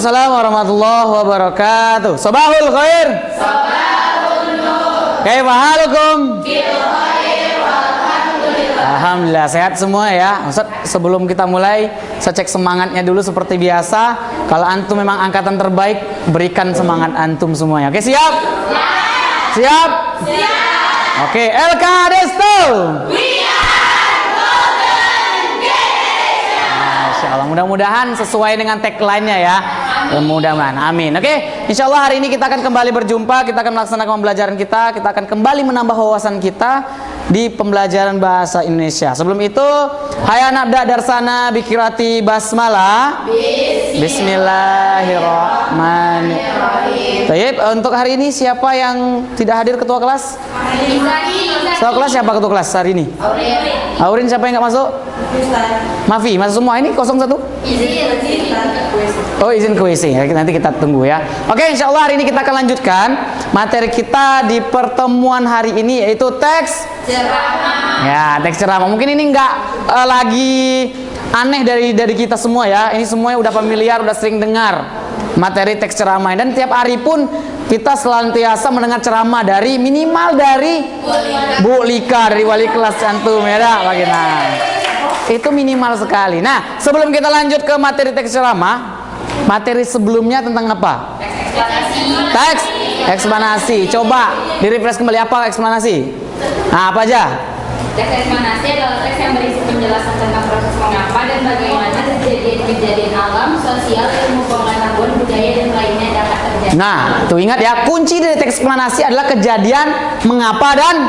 Waalaikumsalam warahmatullahi wabarakatuh. Sobahul khair. Sobahul nur. Kaifa halukum? Alhamdulillah sehat semua ya. Ustaz, sebelum kita mulai, saya cek semangatnya dulu seperti biasa. Kalau antum memang angkatan terbaik, berikan semangat antum semuanya. Oke, siap? Siap? Siap. Oke, LK Desto. Masya Allah, mudah-mudahan sesuai dengan tagline-nya ya. Mudah-mudahan, amin. Oke, insya Allah hari ini kita akan kembali berjumpa. Kita akan melaksanakan pembelajaran kita. Kita akan kembali menambah wawasan kita di pembelajaran bahasa Indonesia. Sebelum itu, hayya nabda darsana bikirati basmalah. Bismillahirrahmanirrahim. Baik, untuk hari ini siapa yang tidak hadir ketua kelas? Ketua kelas siapa ketua kelas hari ini? Aurin, siapa yang nggak masuk? Mafi, masuk semua ini 01? Oh, izin ke WC. Nanti kita tunggu ya. Oke, insya Allah hari ini kita akan lanjutkan materi kita di pertemuan hari ini, yaitu teks ceramah. Ya, teks ceramah. Mungkin ini nggak lagi aneh dari kita semua ya. Ini semuanya udah familiar, udah sering dengar materi teks ceramah. Dan tiap hari pun kita selantiasa mendengar ceramah dari minimal dari Bu Lika, dari wali kelas antum ya dah, itu minimal sekali. Nah, sebelum kita lanjut ke materi teks ceramah, materi sebelumnya tentang apa? Teks eksplanasi. Coba di-refresh kembali, apa eksplanasi? Nah, apa aja? Teks eksplanasi adalah teks yang berisi penjelasan tentang proses mengapa dan bagaimana kejadian alam, sosial, ilmu pengetahuan, budaya, dan lainnya dapat terjadi. Nah, tuh ingat ya, kunci dari teks eksplanasi adalah kejadian mengapa dan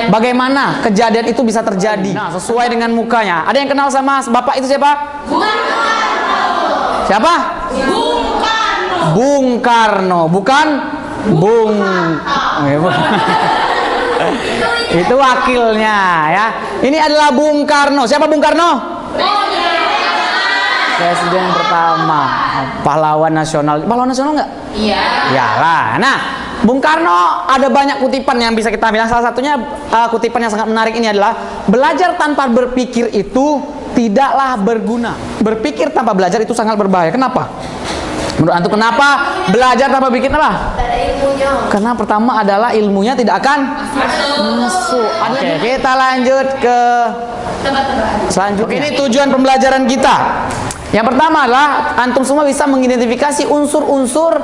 bagaimana kejadian itu bisa terjadi. Nah, sesuai dengan mukanya. Ada yang kenal sama bapak itu siapa? Siapa? Bung Karno, bukan Bung. Itu wakilnya ya. Ini adalah Bung Karno. Siapa Bung Karno? Presiden pertama, pahlawan nasional. Pahlawan nasional nggak? Iya. Iyalah. Nah, Bung Karno ada banyak kutipan yang bisa kita bilang. Salah satunya kutipan yang sangat menarik ini adalah belajar tanpa berpikir itu tidaklah berguna. Berpikir tanpa belajar itu sangat berbahaya. Kenapa? Menurut antum kenapa belajar tanpa berpikir apa? Karena pertama adalah ilmunya tidak akan masuk. Oke, kita lanjut ke selanjutnya. Ini tujuan pembelajaran kita. Yang pertama adalah antum semua bisa mengidentifikasi unsur-unsur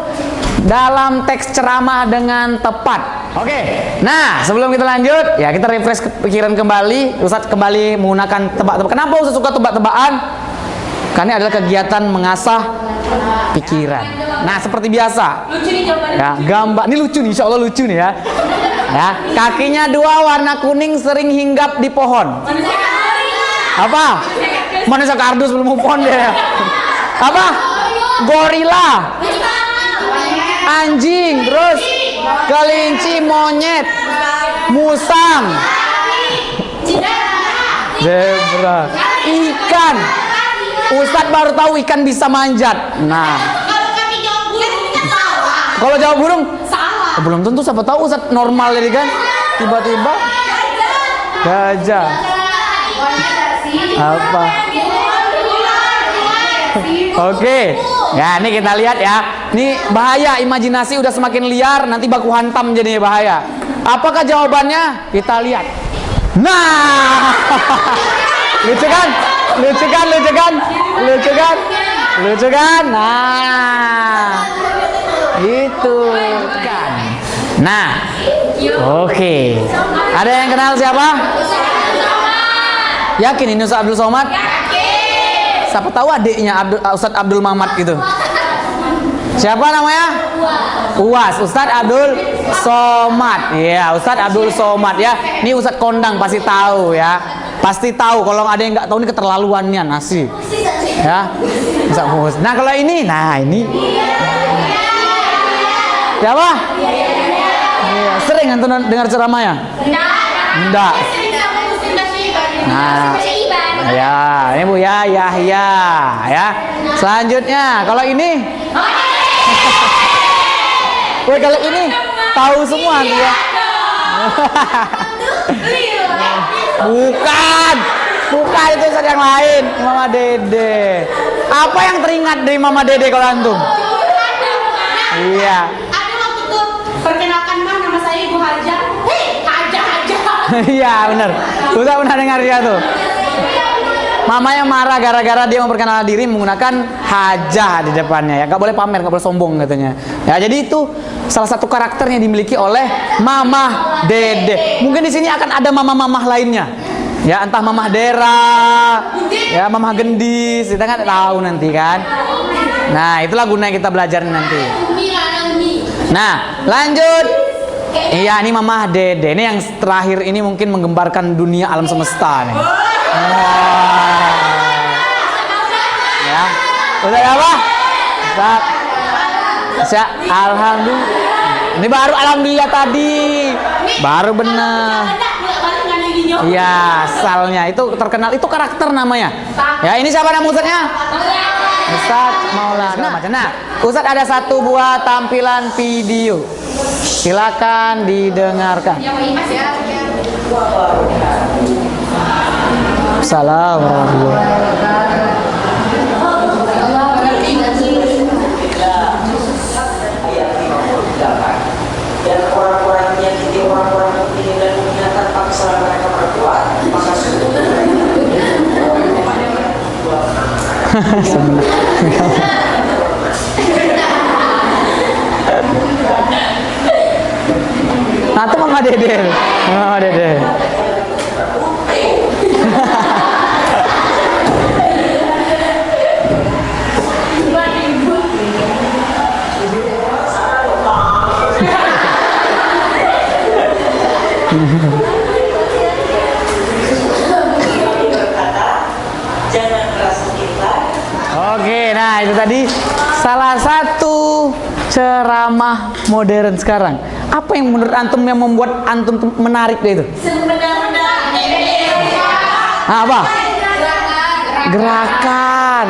dalam teks ceramah dengan tepat. Oke. Nah, sebelum kita lanjut, ya kita refresh pikiran kembali. Ustadz kembali menggunakan tebak-tebak. Kenapa Ustadz suka tebak-tebakan? Karena adalah kegiatan mengasah pikiran. Nah, seperti biasa. Lucu nih jawabannya. Ya, gambar. Ini lucu nih, insya Allah lucu nih ya. Ya, kakinya dua warna kuning sering hinggap di pohon. Apa? Manusia kardus belum move on deh. Apa? Gorila. Anjing, terus kelinci, monyet, musang, zebra, ikan. Ustadz baru tahu ikan bisa manjat. Nah, kalau jawab burung salah. Belum tentu, siapa tahu Ustadz normal jadi kan. Tiba-tiba gajah. Apa? Oke. Ya, ini kita lihat ya. Ini bahaya, imajinasi udah semakin liar, nanti baku hantam jadinya bahaya. Apakah jawabannya? Kita lihat. Nah. Lucu kan? Lucu kan? Lucu kan? Lucu kan? Lucu kan? Nah. Itu kan. Nah. Oke. Ada yang kenal siapa? Yakin ini Ustaz Abdul Somad? Yakin. Siapa tahu adiknya Ustaz Abdul Mamat gitu. Siapa namanya? Uwas. Ustaz Abdul Somad. Iya, Ustaz Abdul Somad ya. Ini Ustaz Kondang pasti tahu ya. Pasti tahu. Kalau ada yang nggak tahu ini keterlaluannya nasi. Ya. Nah, kalau ini, ini. Siapa? Iya, sering antum dengar ceramahnya? Enggak. Nah, ya, ini Bu ya, Yahya, ya. Selanjutnya, kalau ini, woi kalau ini tahu semua ya. Bukan itu yang lain, Mama Dede. Apa yang teringat dari Mama Dede kalau antum? Iya. Ada waktu tuh perkenalkan mah nama saya Ibu Haja. Hei, Haja. Iya benar. Ustaz pernah dengar dia tuh. Mamanya marah gara-gara dia memperkenalkan diri menggunakan hajah di depannya ya. Gak boleh pamer, gak boleh sombong katanya. Ya jadi itu salah satu karakternya dimiliki oleh Mamah Dede. Mungkin di sini akan ada mamah-mamah lainnya. Ya entah Mamah Dera, ya Mamah Gendis, kita nggak tahu nanti kan. Nah itulah gunanya kita belajar nanti. Nah lanjut. Iya ini Mamah Dede. Ini yang terakhir ini mungkin menggembarkan dunia alam semesta nih. Ya, udah apa? Ustaz, alhamdulillah. Ini baru alhamdulillah tadi. Baru benar. Iya, salnya itu terkenal, itu karakter namanya. Ya, ini siapa nama Ustaznya? Ustaz Maulana. Nah, Ustaz ada satu buah tampilan video. Silakan didengarkan. Assalamualaikum warahmatullahi dan orang-orang yang jadi orang-orang mukmin dan mukminat tanpa kesalahan mereka berbuat, maka sungguh nah itu Mama Dede. Mama Dede. jangan merasa kita. Oke, nah itu tadi salah satu ceramah modern sekarang. Apa yang menurut antum yang membuat antum menarik itu? Apa? Gerakan,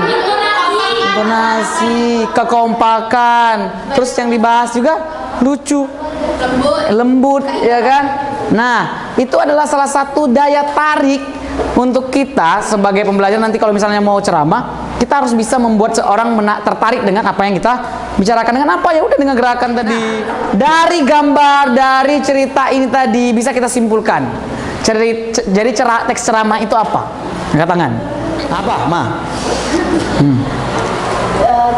intonasi, kekompakan. Terus yang dibahas juga lucu, lembut, ya kan? Nah, itu adalah salah satu daya tarik untuk kita sebagai pembelajar nanti kalau misalnya mau ceramah, kita harus bisa membuat seorang tertarik dengan apa yang kita bicarakan. Dengan apa? Ya udah dengan gerakan tadi. Dari gambar, dari cerita ini tadi bisa kita simpulkan. Jadi teks ceramah itu apa? Angkat tangan. Apa, Ma?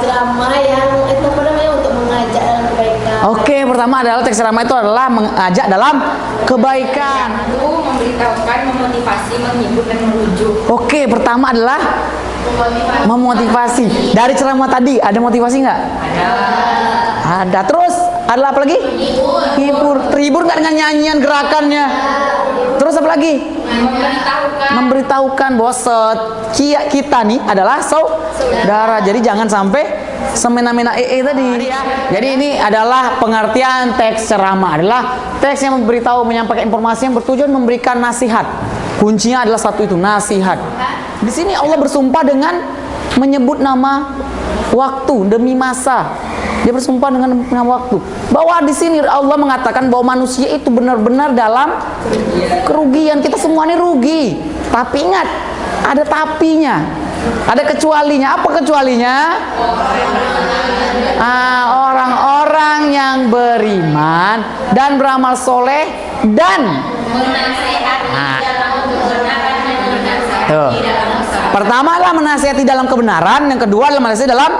Ceramah yang itu apa namanya untuk mengajak dalam kebaikan. Oke, pertama adalah teks ceramah itu adalah mengajak dalam kebaikan. Itu memberitahukan, memotivasi, menghibur dan merujuk. Oke, pertama adalah memotivasi. Dari ceramah tadi ada motivasi nggak? Ada. Terus ada apa lagi? Hibur. Terhibur nggak dengan nyanyian gerakannya? Terus apa lagi? Memberitahukan bahwa kita nih adalah saudara. Jadi jangan sampai semena-mena tadi. Jadi ini adalah pengertian teks ceramah, adalah teks yang memberitahu, menyampaikan informasi yang bertujuan memberikan nasihat. Kuncinya adalah satu itu, nasihat. Di sini Allah bersumpah dengan menyebut nama waktu demi masa. Dia bersumpah dengan nama waktu. Bahwa di sini Allah mengatakan bahwa manusia itu benar-benar dalam kerugian. Kita semua ini rugi. Tapi ingat, ada tapinya. Ada kecualinya. Apa kecualinya? Orang-orang yang beriman dan beramal soleh dan pertama adalah menasihati dalam kebenaran, yang kedua adalah menasihati dalam.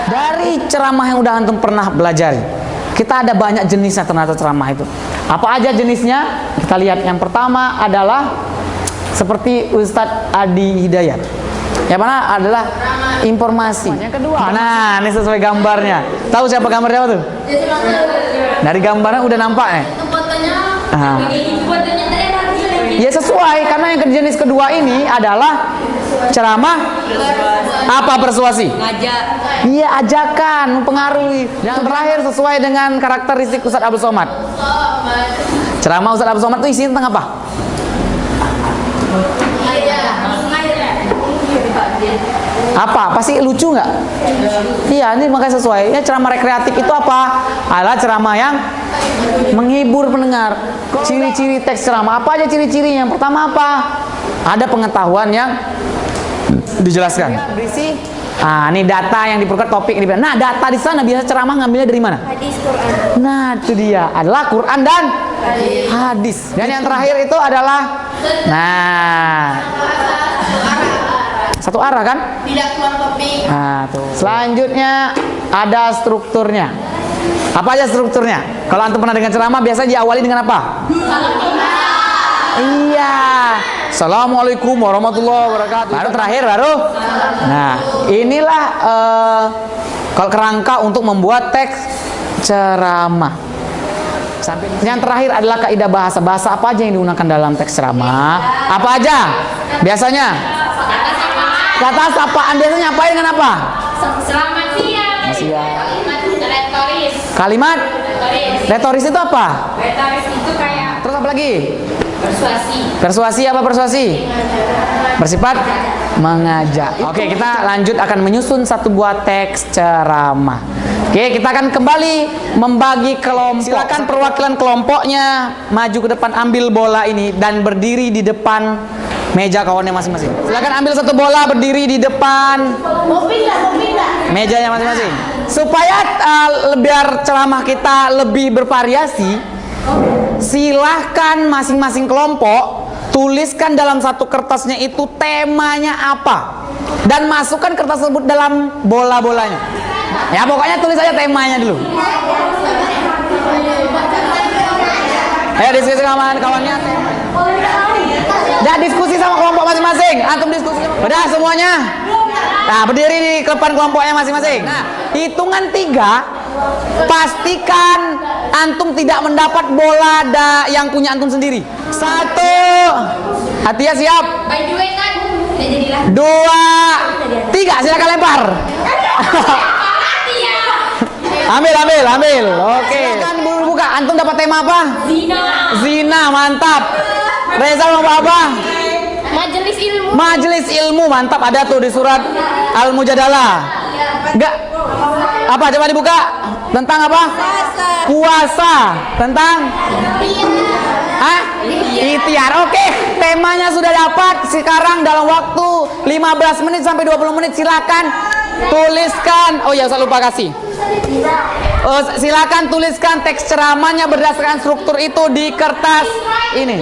Dari ceramah yang udah antum pernah belajari, kita ada banyak jenisnya ternyata ceramah itu. Apa aja jenisnya? Kita lihat. Yang pertama adalah seperti Ustadz Adi Hidayat. Yang mana adalah informasi. Yang kedua. Nah, ini sesuai gambarnya. Tahu siapa gambarnya tuh? Dari gambarnya udah nampak ya? Ya sesuai, karena yang jenis kedua ini adalah ceramah apa persuasi? Iya, ajakan, mempengaruhi. Yang terakhir sesuai dengan karakteristik Ustadz Abdul Somad. Ceramah Ustadz Abdul Somad itu isinya tentang apa? Apa? Pasti lucu nggak? Iya, ini makanya sesuai. Ya, ceramah rekreatif itu apa? Adalah ceramah yang menghibur pendengar. Ciri-ciri teks ceramah apa aja ciri-cirinya? Yang pertama apa? Ada pengetahuan yang dijelaskan. Berisi Ah, ini data yang diperkuat topik ini. Nah, data di sana biasa ceramah ngambilnya dari mana? Hadis Quran. Nah, itu dia. Adalah Quran dan hadis. Dan yang terakhir itu adalah satu arah kan? Tidak keluar topik. Nah, tuh. Selanjutnya ada strukturnya. Apa aja strukturnya? Kalau antum pernah dengar ceramah biasanya diawali dengan apa? Iya. Assalamualaikum warahmatullahi wabarakatuh. Baru terakhir baru. Nah, inilah kalau kerangka untuk membuat teks ceramah. Sampai yang terakhir adalah kaidah bahasa. Bahasa apa aja yang digunakan dalam teks ceramah? Apa aja? Biasanya kata sapaan biasanya apa dengan apa? Selamat siang. Kalimat retoris. Kalimat retoris itu apa? Retoris itu kayak Terus apa lagi? persuasi. Persuasi apa persuasi? Bersifat mengajak. Oke, kita lanjut akan menyusun satu buah teks ceramah. Oke, kita akan kembali membagi kelompok. Silakan perwakilan kelompoknya maju ke depan, ambil bola ini dan berdiri di depan meja kawannya masing-masing. Silakan ambil satu bola, berdiri di depan Mau pindah. mejanya masing-masing. Supaya biar ceramah kita lebih bervariasi, silahkan masing-masing kelompok tuliskan dalam satu kertasnya itu temanya apa dan masukkan kertas tersebut dalam bola-bolanya. Ya pokoknya tulis aja temanya dulu. Ayo diskusi sama kawannya. Udah diskusi sama kelompok masing-masing. Antum diskusi. Udah semuanya. Nah, berdiri di depan kelompoknya masing-masing. Nah, hitungan 3. Pastikan antum tidak mendapat bola yang punya antum sendiri. 1. Atia siap. By the way kan, udah jadilah. 2, 3. Silakan lempar. Ambil. Oke. Silakan buka. Antum dapat tema apa? Zina. Mantap. Reza mau apa? Majelis ilmu. Majelis ilmu. Mantap. Ada tuh di surat Al-Mujadalah. Enggak. Apa? Coba dibuka. Tentang apa? Puasa. Tentang? Ikhtiar. Oke. Temanya sudah dapat. Sekarang dalam waktu 15 menit sampai 20 menit silakan tuliskan. Oh ya, saya lupa kasih. Silakan tuliskan teks ceramahnya berdasarkan struktur itu di kertas ini.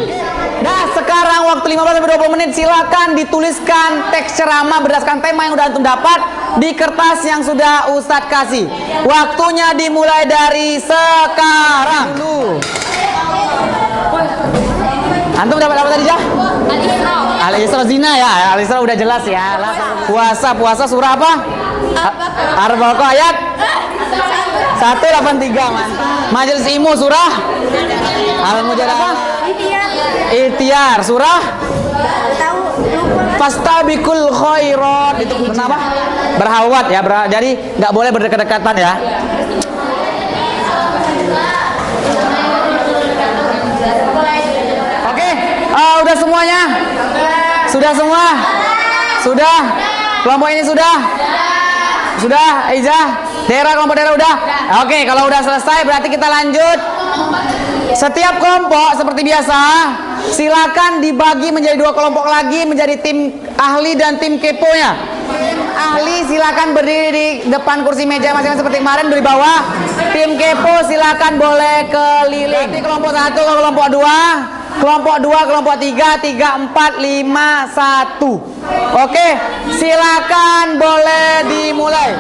Nah, sekarang waktu 15 sampai 20 menit silakan dituliskan teks ceramah berdasarkan tema yang udah antum dapat di kertas yang sudah Ustadz kasih. Waktunya dimulai dari sekarang. Antum dapat apa tadi, Jah? Al-Isra zina ya. Al-Isra udah jelas ya. Puasa surah apa? Ar-Baqarah ayat 183. Mantap. Majelis ilmu surah Al-Mujadalah. Ikhtiar surah Fastabiqul khairat. Itu kenapa? Berhalwat ya, jadi nggak boleh berdekat-dekatan ya. Oke, udah semuanya? Sudah semua? Sudah? Kelompok ini sudah? Sudah, Iza? Kelompok daerah udah? Oke, kalau udah selesai berarti kita lanjut. Setiap kelompok seperti biasa, silakan dibagi menjadi 2 kelompok lagi menjadi tim ahli dan tim keponya. Ahli silakan berdiri di depan kursi meja masing-masing seperti kemarin di bawah. Tim kepo silakan boleh keliling. Nanti kelompok 1 ke kelompok 2, kelompok 2, kelompok 3, 3, 4, 5, 1. Oke, silakan boleh dimulai.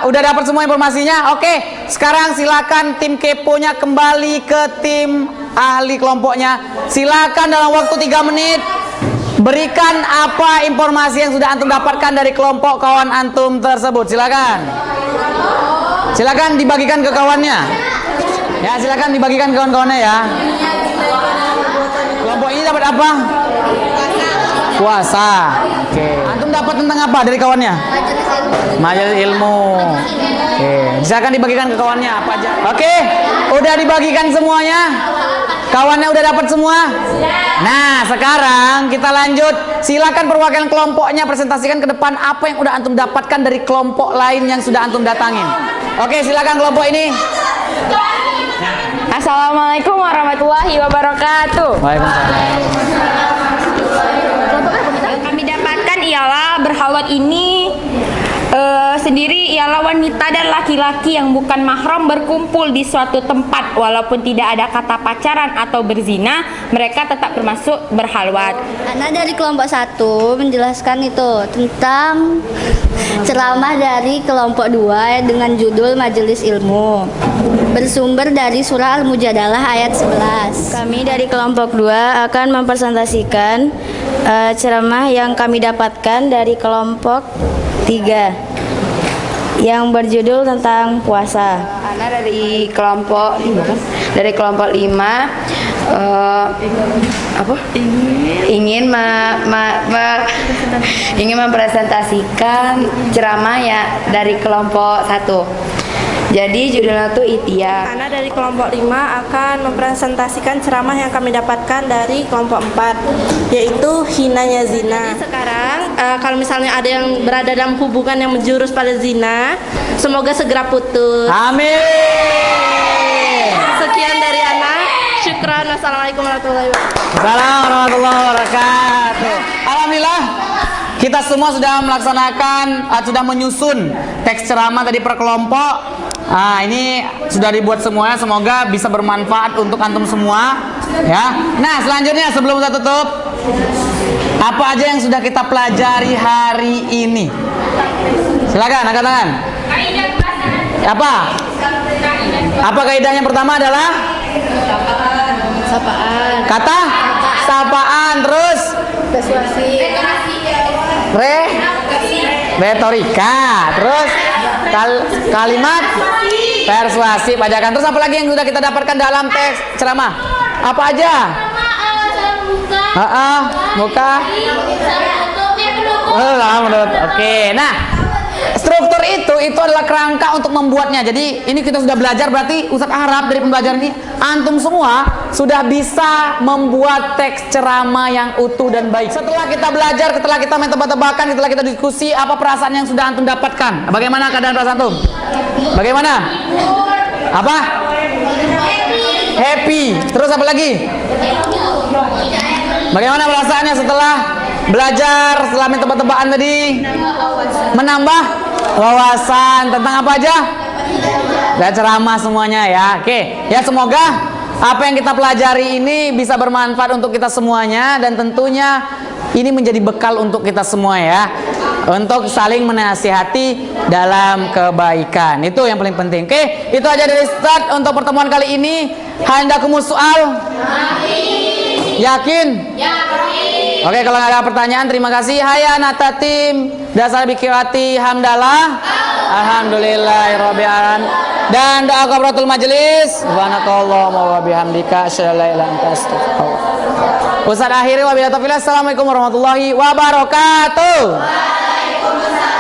Udah dapat semua informasinya? Oke, sekarang silakan tim keponya kembali ke tim ahli kelompoknya. Silakan dalam waktu 3 menit Berikan apa informasi yang sudah antum dapatkan dari kelompok kawan antum tersebut. Silakan. Silakan dibagikan ke kawannya. Ya, silakan dibagikan ke kawan-kawannya ya. Kelompok ini dapat apa? Puasa. Oke. Antum dapat tentang apa dari kawannya? Majelis ilmu. Oke. Silakan dibagikan ke kawannya apa aja. Oke. Udah dibagikan semuanya? Kawannya udah dapat semua? Nah, sekarang kita lanjut. Silakan perwakilan kelompoknya presentasikan ke depan apa yang udah antum dapatkan dari kelompok lain yang sudah antum datangin. Oke, silakan kelompok ini. Assalamualaikum warahmatullahi wabarakatuh. Waalaikumsalam. Yang kami dapatkan ialah berhalwat ini sendiri ialah wanita dan laki-laki yang bukan mahram berkumpul di suatu tempat walaupun tidak ada kata pacaran atau berzina, mereka tetap termasuk berhalwat. Ana dari kelompok 1 menjelaskan itu tentang ceramah dari kelompok 2 dengan judul Majelis Ilmu. Bersumber dari surah Al-Mujadalah ayat 11. Kami dari kelompok 2 akan mempresentasikan ceramah yang kami dapatkan dari kelompok 3 yang berjudul tentang puasa. Ana dari kelompok 5 ingin mempresentasikan ceramah ya dari kelompok 1. Jadi judulnya itu Itia. Ana dari kelompok 5 akan mempresentasikan ceramah yang kami dapatkan dari kelompok 4, yaitu hinanya zina. Jadi sekarang kalau misalnya ada yang berada dalam hubungan yang menjurus pada zina, semoga segera putus. Amin. Sekian dari Ana. Syukran. Wassalamualaikum warahmatullahi wabarakatuh. Assalamualaikum warahmatullahi wabarakatuh. Alhamdulillah kita semua sudah melaksanakan, sudah menyusun teks ceramah tadi per kelompok. Ini sudah dibuat semuanya, semoga bisa bermanfaat untuk antum semua ya. Nah, selanjutnya sebelum saya tutup, apa aja yang sudah kita pelajari hari ini? Silakan angkat tangan. Apa? Apa kaidah yang pertama adalah? Sapaan. Kata? Sapaan. Terus? Persuasi. Retorika. Terus? Kalimat persuasi, pajakan. Terus apa lagi yang sudah kita dapatkan dalam teks ceramah? Apa aja? Muka. Oke. Nah, struktur itu adalah kerangka untuk membuatnya. Jadi ini kita sudah belajar, berarti Ustadz harap dari pembelajaran ini antum semua sudah bisa membuat teks ceramah yang utuh dan baik. Setelah kita belajar, setelah kita main tebak-tebakan, setelah kita diskusi, apa perasaan yang sudah antum dapatkan? Bagaimana keadaan perasaan antum? Bagaimana? Apa? Happy. Terus apa lagi? Bagaimana perasaannya setelah belajar, setelah main tebak-tebakan tadi? Menambah wawasan tentang apa aja? Dan ceramah semuanya ya. Oke, ya semoga apa yang kita pelajari ini bisa bermanfaat untuk kita semuanya, dan tentunya ini menjadi bekal untuk kita semua ya, untuk saling menasihati dalam kebaikan. Itu yang paling penting. Oke, itu aja dari Ustadz untuk pertemuan kali ini. Handakumus soal? Yakin? Oke, kalau nggak ada pertanyaan, terima kasih. Hayya natatim dasar bikiwati hamdalah. Alhamdulillahirabbil alamin. Dan doa kafaratul majelis. Subhanakallahumma wa bihamdika asyhadu an la ilaha illa anta astaghfiruka. Ustaz akhiri wabillahi taufiq. Assalamualaikum warahmatullahi wabarakatuh. Waalaikumsalam.